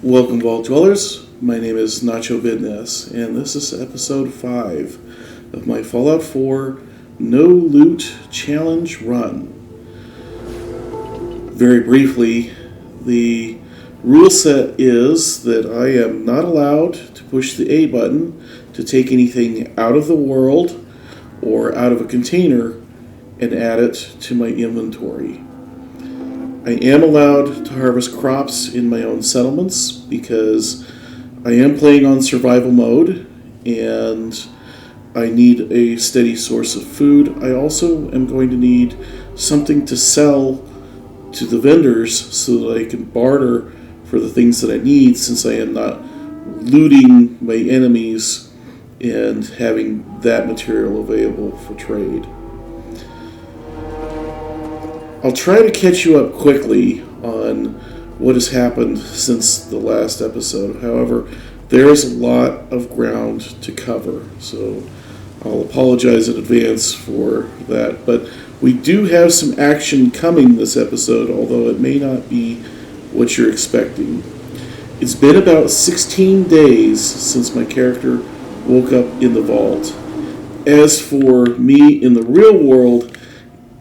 Welcome, Vault Dwellers. My name is Nacho Bidness, and this is episode 5 of my Fallout 4 No Loot Challenge Run. Very briefly, the rule set is that I am not allowed to push the A button to take anything out of the world or out of a container and add it to my inventory. I am allowed to harvest crops in my own settlements because I am playing on survival mode and I need a steady source of food. I also am going to need something to sell to the vendors so that I can barter for the things that I need, since I am not looting my enemies and having that material available for trade. I'll try to catch you up quickly on what has happened since the last episode. However, there is a lot of ground to cover, so I'll apologize in advance for that. But we do have some action coming this episode, although it may not be what you're expecting. It's been about 16 days since my character woke up in the vault. As for me in the real world,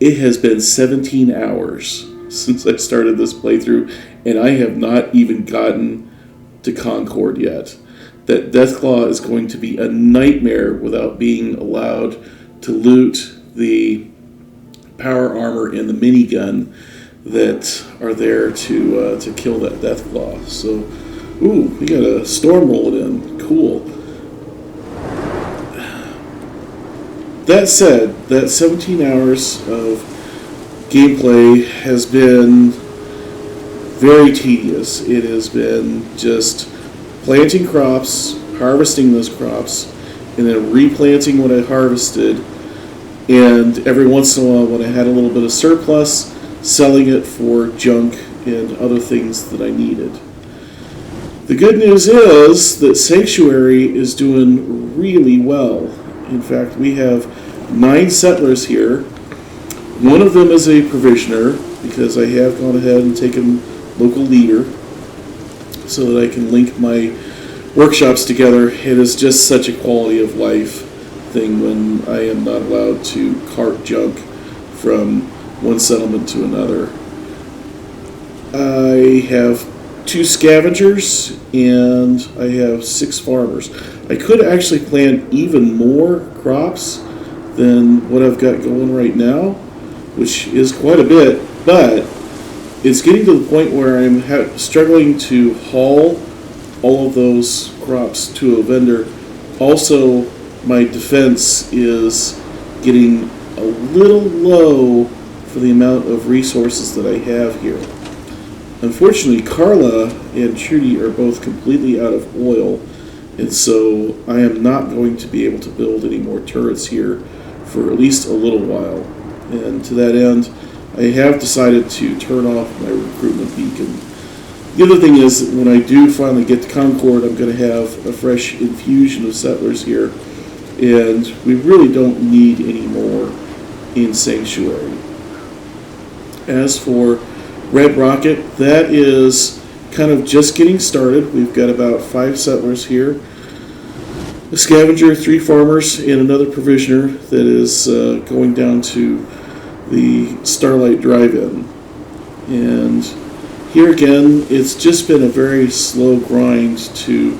it has been 17 hours since I started this playthrough, and I have not even gotten to Concord yet. That Deathclaw is going to be a nightmare without being allowed to loot the power armor and the minigun that are there to kill that Deathclaw. So, ooh, we got a storm rolling in. Cool. That said, that 17 hours of gameplay has been very tedious. It has been just planting crops, harvesting those crops, and then replanting what I harvested, and every once in a while when I had a little bit of surplus, selling it for junk and other things that I needed. The good news is that Sanctuary is doing really well. In fact, we have 9 settlers here. One of them is a provisioner, because I have gone ahead and taken local leader so that I can link my workshops together. It is just such a quality of life thing when I am not allowed to cart junk from one settlement to another. I have 2 scavengers and I have 6 farmers. I could actually plant even more crops than what I've got going right now, which is quite a bit, but it's getting to the point where I'm struggling to haul all of those crops to a vendor. Also, my defense is getting a little low for the amount of resources that I have here. Unfortunately, Carla and Trudy are both completely out of oil, and so I am not going to be able to build any more turrets here for at least a little while. And to that end, I have decided to turn off my recruitment beacon. The other thing is that when I do finally get to Concord, I'm going to have a fresh infusion of settlers here, and we really don't need any more in Sanctuary. As for Red Rocket, that is kind of just getting started. We've got about 5 settlers here, a scavenger, 3 farmers, and another provisioner that is going down to the Starlight Drive-In. And here again, it's just been a very slow grind to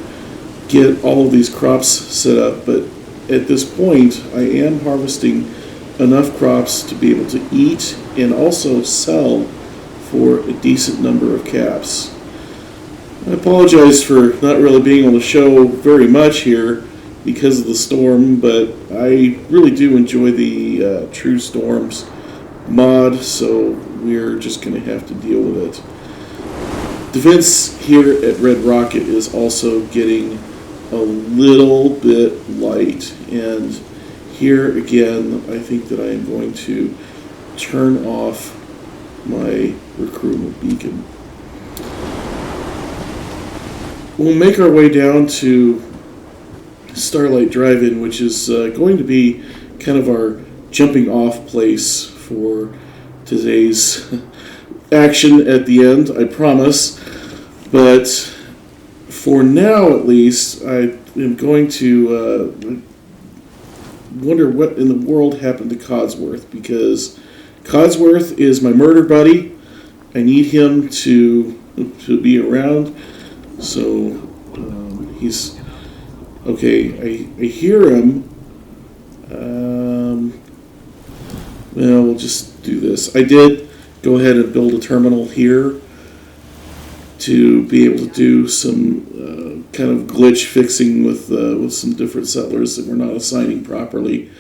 get all of these crops set up, but at this point, I am harvesting enough crops to be able to eat and also sell for a decent number of caps. I apologize for not really being able to show very much here because of the storm, but I really do enjoy the True Storms mod, so we're just going to have to deal with it. Defense here at Red Rocket is also getting a little bit light, and here again, I think that I am going to turn off my recruitment beacon. We'll make our way down to Starlight Drive-In, which is going to be kind of our jumping off place for today's action at the end, I promise. But for now, at least, I am going to wonder what in the world happened to Codsworth, because Codsworth is my murder buddy. I need him to be around. So he's okay. I hear him. Well, we'll just do this. I did go ahead and build a terminal here to be able to do some kind of glitch fixing with some different settlers that we're not assigning properly.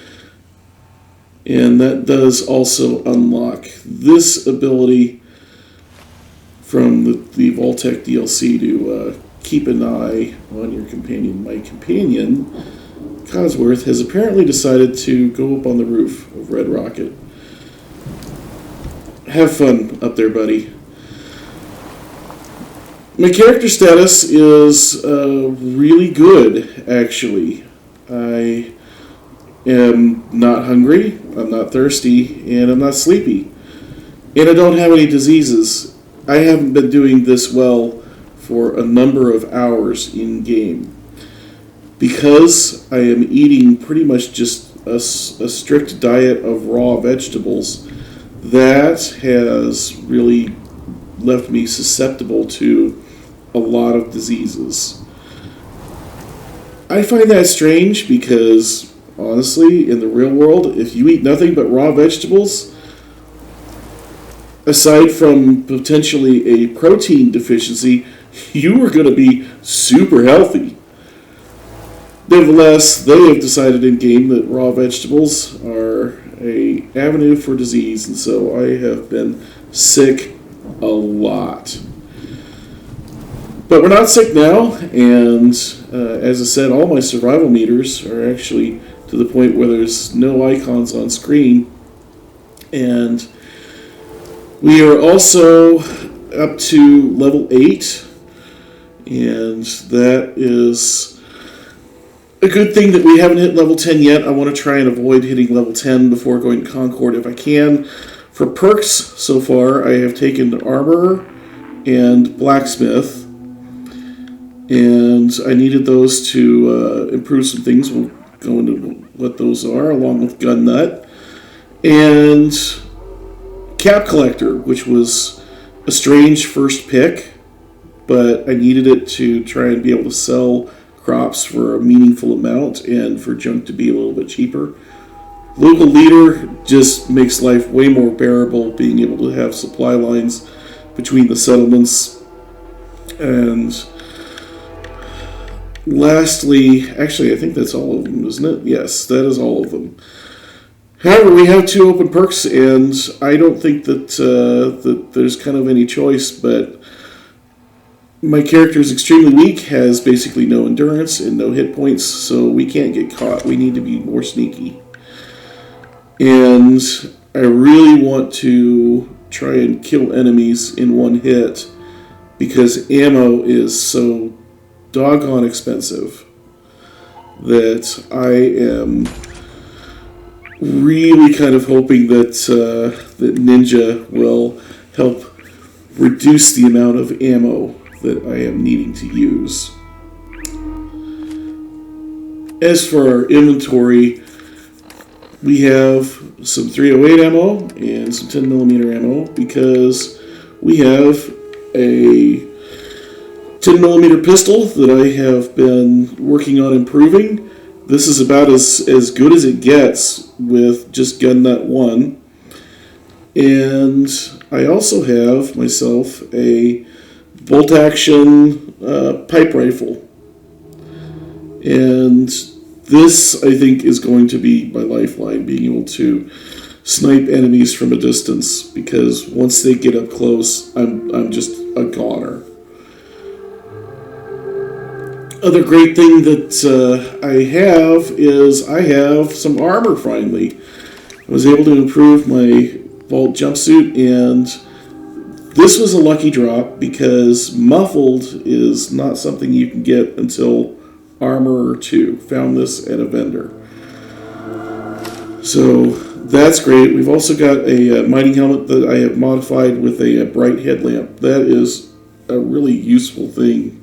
And that does also unlock this ability from the Vault-Tec DLC to keep an eye on your companion. My companion, Codsworth, has apparently decided to go up on the roof of Red Rocket. Have fun up there, buddy. My character status is really good, actually. I am not hungry, I'm not thirsty, and I'm not sleepy. And I don't have any diseases. I haven't been doing this well for a number of hours in-game. Because I am eating pretty much just a strict diet of raw vegetables, that has really left me susceptible to a lot of diseases. I find that strange because, honestly, in the real world, if you eat nothing but raw vegetables, aside from potentially a protein deficiency, you are going to be super healthy. Nevertheless, they have decided in-game that raw vegetables are an avenue for disease, and so I have been sick a lot. But we're not sick now, and as I said, all my survival meters are actually to the point where there's no icons on screen. And we are also up to level 8, and that is a good thing that we haven't hit level 10 yet. I want to try and avoid hitting level 10 before going to Concord if I can. For perks, so far, I have taken Armorer and Blacksmith, and I needed those to improve some things. We'll go into what those are, along with Gun Nut. And Cap Collector, which was a strange first pick, but I needed it to try and be able to sell crops for a meaningful amount and for junk to be a little bit cheaper. Local Leader just makes life way more bearable, being able to have supply lines between the settlements. And lastly, actually I think that's all of them, isn't it? Yes, that is all of them. However, we have 2 open perks, and I don't think that there's kind of any choice, but my character is extremely weak, has basically no endurance and no hit points, so we can't get caught. We need to be more sneaky. And I really want to try and kill enemies in one hit because ammo is so doggone expensive that I am really kind of hoping that that Ninja will help reduce the amount of ammo that I am needing to use. As for our inventory, we have some 308 ammo and some 10mm ammo because we have a 10mm pistol that I have been working on improving. This is about as good as it gets with just Gun Nut 1. And I also have myself a bolt-action pipe rifle. And this, I think, is going to be my lifeline, being able to snipe enemies from a distance, because once they get up close, I'm just a goner. Other great thing that I have some armor finally. I was able to improve my vault jumpsuit, and this was a lucky drop because muffled is not something you can get until Armor 2. Found this at a vendor. So that's great. We've also got a mining helmet that I have modified with a bright headlamp. That is a really useful thing,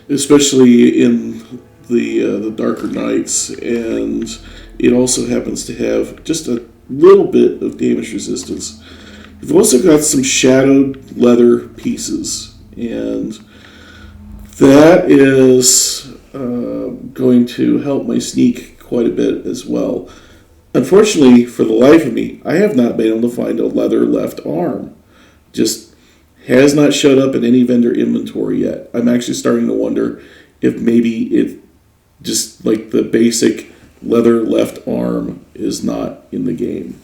especially in the darker nights. And it also happens to have just a little bit of damage resistance. We've also got some shadowed leather pieces, and that is going to help my sneak quite a bit as well. Unfortunately, for the life of me, I have not been able to find a leather left arm. Just has not showed up in any vendor inventory yet. I'm actually starting to wonder if maybe it just like the basic leather left arm is not in the game.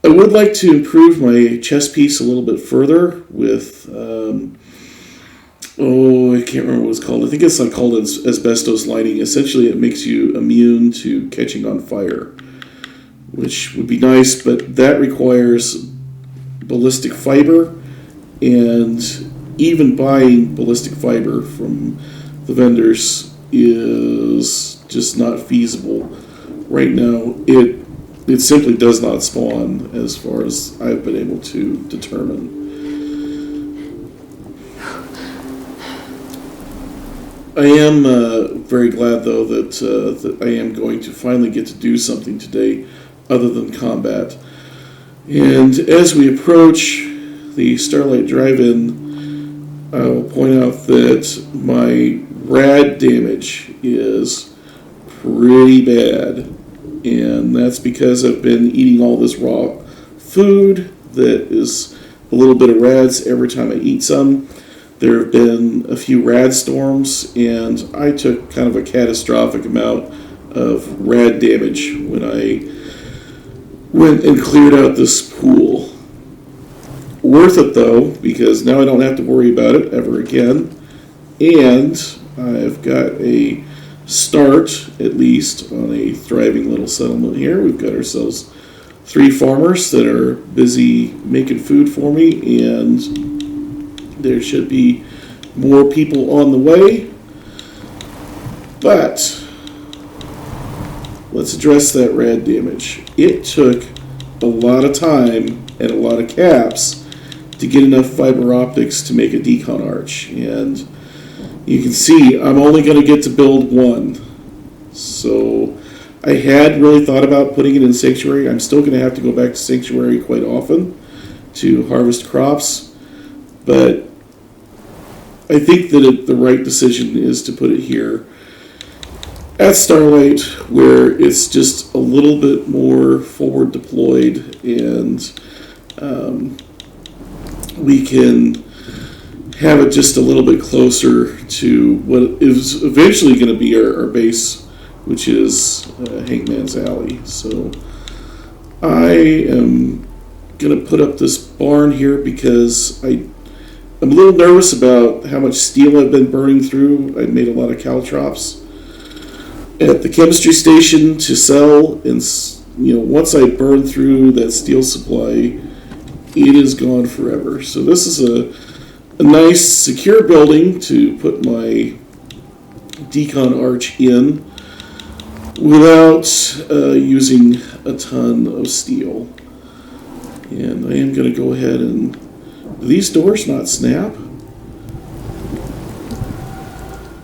I would like to improve my chest piece a little bit further with, I can't remember what it's called. I think it's like called asbestos lining. Essentially, it makes you immune to catching on fire, which would be nice, but that requires ballistic fiber, and even buying ballistic fiber from the vendors is just not feasible right now. It simply does not spawn as far as I've been able to determine. I am very glad, though, that I am going to finally get to do something today other than combat. And as we approach the Starlight Drive-In, I will point out that my rad damage is pretty bad. And that's because I've been eating all this raw food that is a little bit of rads every time I eat some. There have been a few rad storms, and I took kind of a catastrophic amount of rad damage when I went and cleared out this pool. Worth it, though, because now I don't have to worry about it ever again. And I've got a start, at least, on a thriving little settlement here. We've got ourselves 3 farmers that are busy making food for me, and there should be more people on the way. But let's address that rad damage. It took a lot of time and a lot of caps to get enough fiber optics to make a decon arch. And you can see I'm only going to get to build 1. So I had really thought about putting it in Sanctuary. I'm still going to have to go back to Sanctuary quite often to harvest crops. But I think that the right decision is to put it here at Starlight, where it's just a little bit more forward deployed, and we can have it just a little bit closer to what is eventually going to be our base, which is Hangman's Alley. So I am going to put up this barn here because I'm a little nervous about how much steel I've been burning through. I made a lot of caltrops at the chemistry station to sell, and once I burn through that steel supply, it is gone forever. So this is a nice, secure building to put my decon arch in without using a ton of steel. And I am going to go ahead and... Do these doors not snap?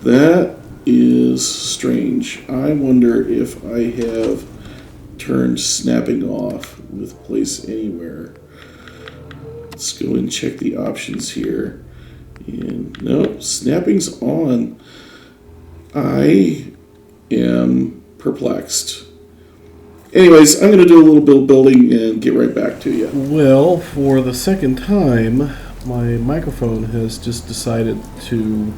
That is strange. I wonder if I have turned snapping off with Place Anywhere. Let's go and check the options here. And no, snapping's on. I am perplexed. Anyways, I'm going to do a little building and get right back to you. Well, for the second time, my microphone has just decided to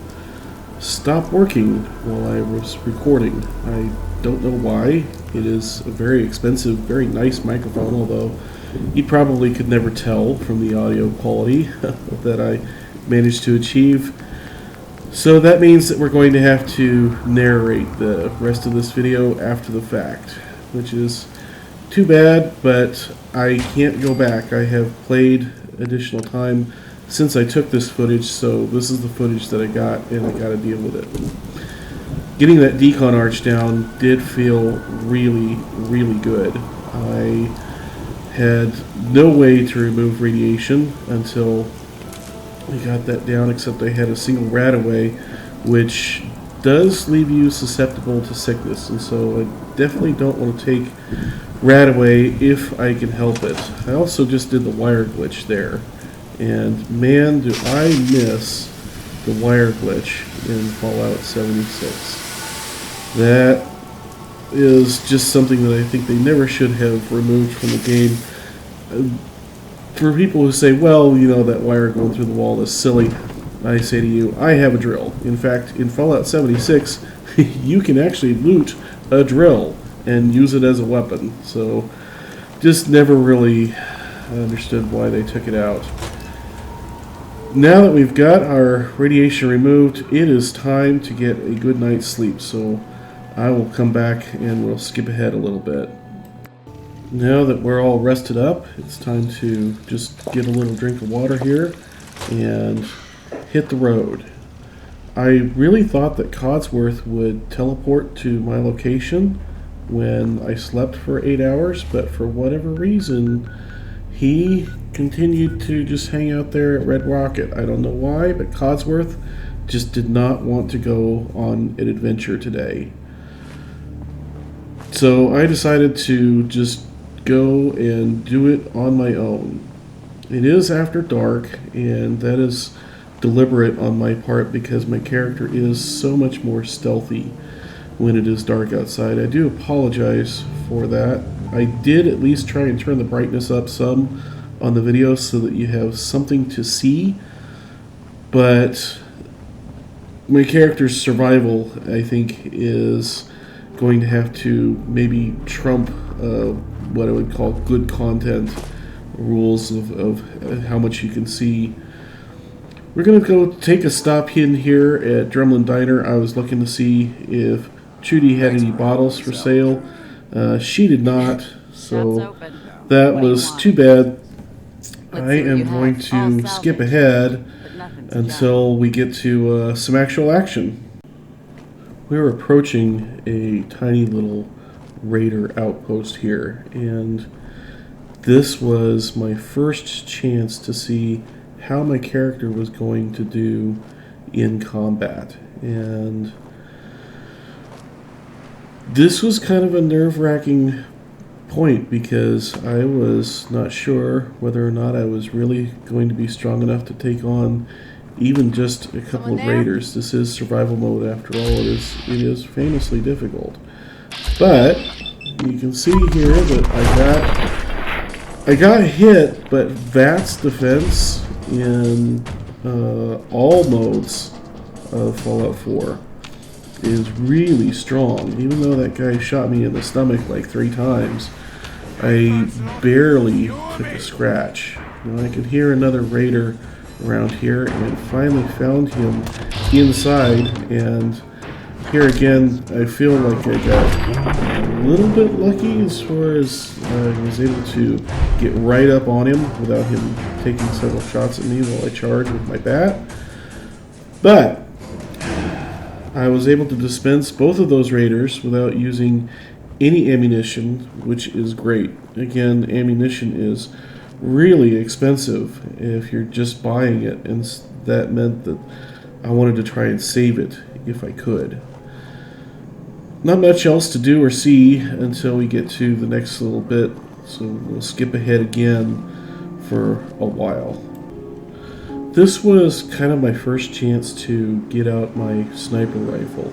stop working while I was recording. I don't know why. It is a very expensive, very nice microphone, although you probably could never tell from the audio quality that I managed to achieve. So that means that we're going to have to narrate the rest of this video after the fact, which is too bad, but I can't go back. I have played additional time since I took this footage, so this is the footage that I got, and I got to deal with it. Getting that decon arch down did feel really, really good. I had no way to remove radiation until I got that down, except I had a single rat-away, which does leave you susceptible to sickness, and so I definitely don't want to take rat-away if I can help it. I also just did the wire glitch there, and man, do I miss the wire glitch in Fallout 76. That is just something that I think they never should have removed from the game. For people who say, well, you know, that wire going through the wall is silly, I say to you, I have a drill. In fact, in Fallout 76, you can actually loot a drill and use it as a weapon. So, just never really understood why they took it out. Now that we've got our radiation removed, it is time to get a good night's sleep. So, I will come back and we'll skip ahead a little bit. Now that we're all rested up, it's time to just get a little drink of water here and hit the road. I really thought that Codsworth would teleport to my location when I slept for 8 hours, but for whatever reason, he continued to just hang out there at Red Rocket. I don't know why, but Codsworth just did not want to go on an adventure today. So I decided to just go and do it on my own. It is after dark, and that is deliberate on my part because my character is so much more stealthy when it is dark outside. I do apologize for that. I did at least try and turn the brightness up some on the video so that you have something to see, but my character's survival, I think, is going to have to maybe trump what I would call good content rules of how much you can see. We're going to go take a stop in here at Drumlin Diner. I was looking to see if Trudy had any bottles for sale. She did not, so that was too bad. I am going to skip ahead until we get to some actual action. We're approaching a tiny little raider outpost here, and this was my first chance to see how my character was going to do in combat, and this was kind of a nerve-wracking point because I was not sure whether or not I was really going to be strong enough to take on even just a couple of raiders. This is survival mode after all. It is famously difficult. But you can see here that I got hit, but VAT's defense in all modes of Fallout 4 is really strong. Even though that guy shot me in the stomach like 3 times, I barely took a scratch. Now I could hear another raider around here, and I finally found him inside, and here again I feel like I got a little bit lucky as far as I was able to get right up on him without him taking several shots at me while I charged with my bat. But I was able to dispense both of those raiders without using any ammunition, which is great. Again, ammunition is really expensive if you're just buying it, and that meant that I wanted to try and save it if I could. Not much else to do or see until we get to the next little bit, so we'll skip ahead again for a while. This was kind of my first chance to get out my sniper rifle.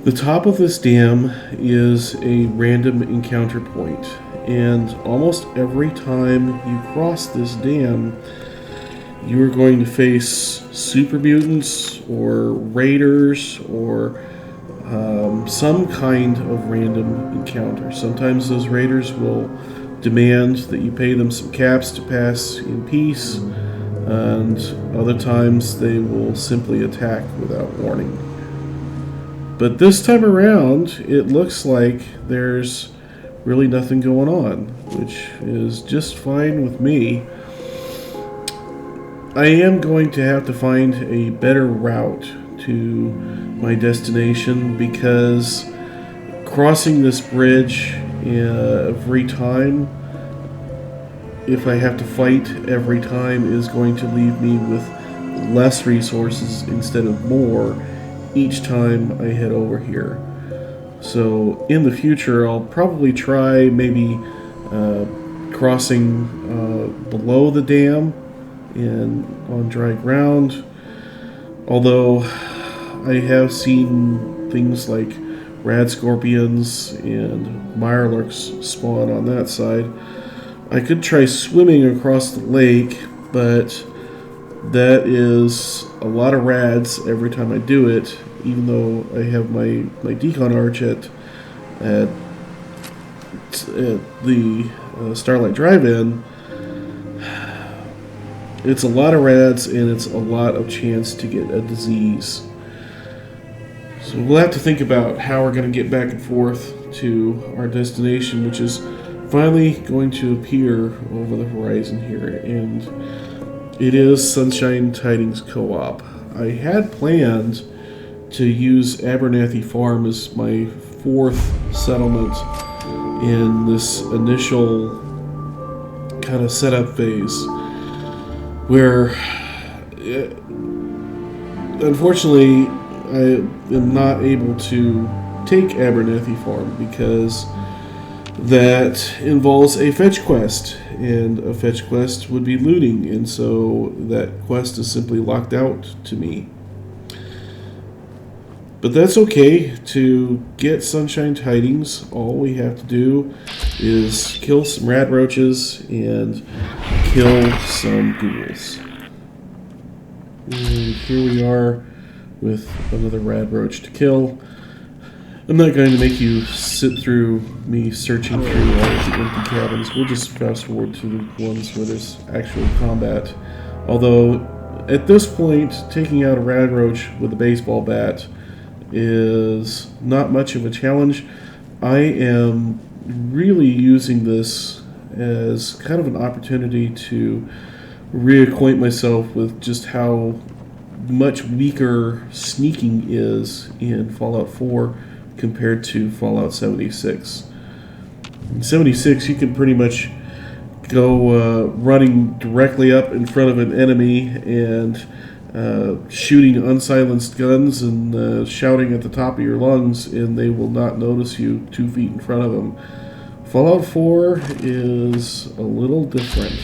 The top of this dam is a random encounter point, and almost every time you cross this dam, you're going to face super mutants or raiders or some kind of random encounter. Sometimes those raiders will demand that you pay them some caps to pass in peace. and other times they will simply attack without warning. But this time around, it looks like there's really nothing going on, which is just fine with me. I am going to have to find a better route to my destination, because crossing this bridge every time, if I have to fight every time, is going to leave me with less resources instead of more each time I head over here. So in the future, I'll probably try maybe crossing below the dam and on dry ground. Although I have seen things like rad scorpions and mirelurks spawn on that side. I could try swimming across the lake, but that is a lot of rads every time I do it, even though I have my decon arch at the Starlight Drive-In. It's a lot of rads, and it's a lot of chance to get a disease. So we'll have to think about how we're going to get back and forth to our destination, which is finally going to appear over the horizon here, and it is Sunshine Tidings Co-op. I had planned to use Abernathy Farm as my fourth settlement in this initial kind of setup phase, where unfortunately I am not able to take Abernathy Farm because that involves a fetch quest, and a fetch quest would be looting, and so that quest is simply locked out to me. But that's okay. To get Sunshine Tidings, all we have to do is kill some rad roaches and kill some ghouls. And here we are with another rad roach to kill. I'm not going to make you sit through me searching through all of the empty cabins. We'll just fast forward to the ones where there's actual combat. Although, at this point, taking out a rad roach with a baseball bat is not much of a challenge. I am really using this as kind of an opportunity to reacquaint myself with just how much weaker sneaking is in Fallout 4 compared to Fallout 76. In 76, you can pretty much go running directly up in front of an enemy and shooting unsilenced guns and shouting at the top of your lungs, and they will not notice you 2 feet in front of them. Fallout 4 is a little different.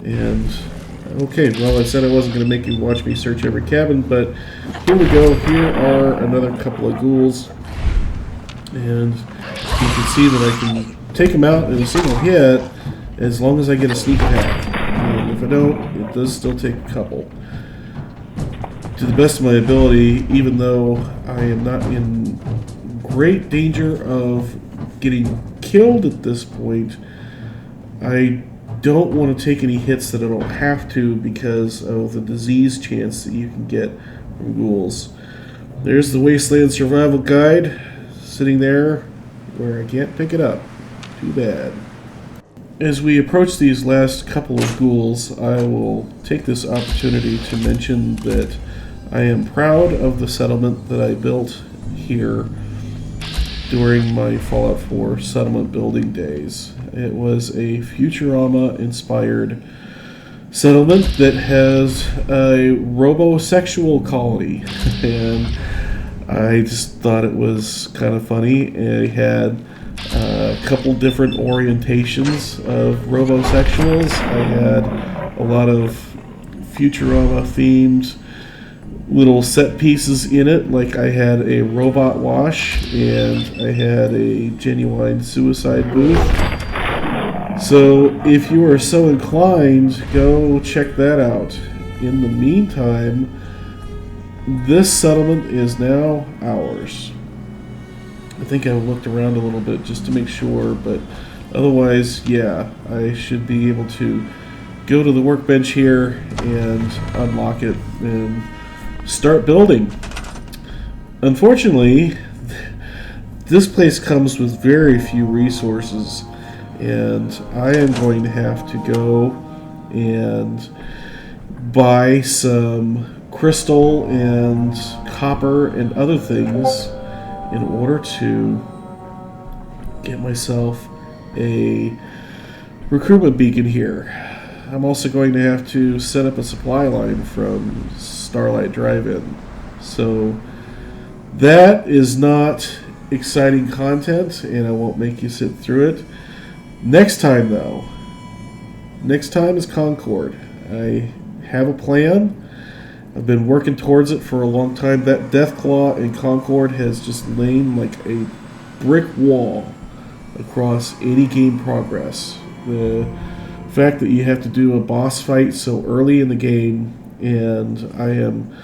And okay, well, I said I wasn't going to make you watch me search every cabin, but here we go. Here are another couple of ghouls, and you can see that I can take them out in a single hit as long as I get a sneak attack. And if I don't, it does still take a couple. To the best of my ability, even though I am not in great danger of getting killed at this point, I don't want to take any hits that I don't have to because of the disease chance that you can get from ghouls. There's the Wasteland Survival Guide sitting there where I can't pick it up. Too bad. As we approach these last couple of ghouls, I will take this opportunity to mention that I am proud of the settlement that I built here during my Fallout 4 settlement building days. It was a Futurama-inspired settlement that has a robosexual colony, and I just thought it was kind of funny. It had a couple different orientations of robosexuals. I had a lot of Futurama-themed little set pieces in it, like I had a robot wash and I had a genuine suicide booth. So if you are so inclined, go check that out. In the meantime, this settlement is now ours. I think I looked around a little bit just to make sure, but otherwise, yeah, I should be able to go to the workbench here and unlock it and start building. Unfortunately, this place comes with very few resources, and I am going to have to go and buy some crystal and copper and other things in order to get myself a recruitment beacon here. I'm also going to have to set up a supply line from Starlight Drive-In. So that is not exciting content, and I won't make you sit through it. Next time, though, next time is Concord. I have a plan. I've been working towards it for a long time. That Deathclaw in Concord has just lain like a brick wall across any game progress. The fact that you have to do a boss fight so early in the game, and I am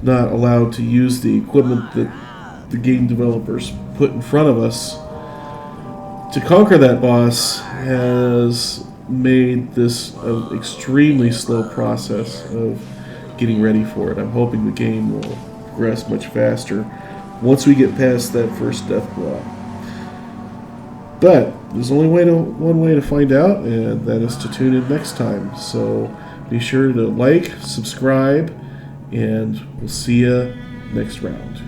not allowed to use the equipment that the game developers put in front of us to conquer that boss, has made this an extremely slow process of getting ready for it. I'm hoping the game will progress much faster once we get past that first Deathclaw. But there's only one way to find out, and that is to tune in next time. So be sure to like, subscribe, and we'll see you next round.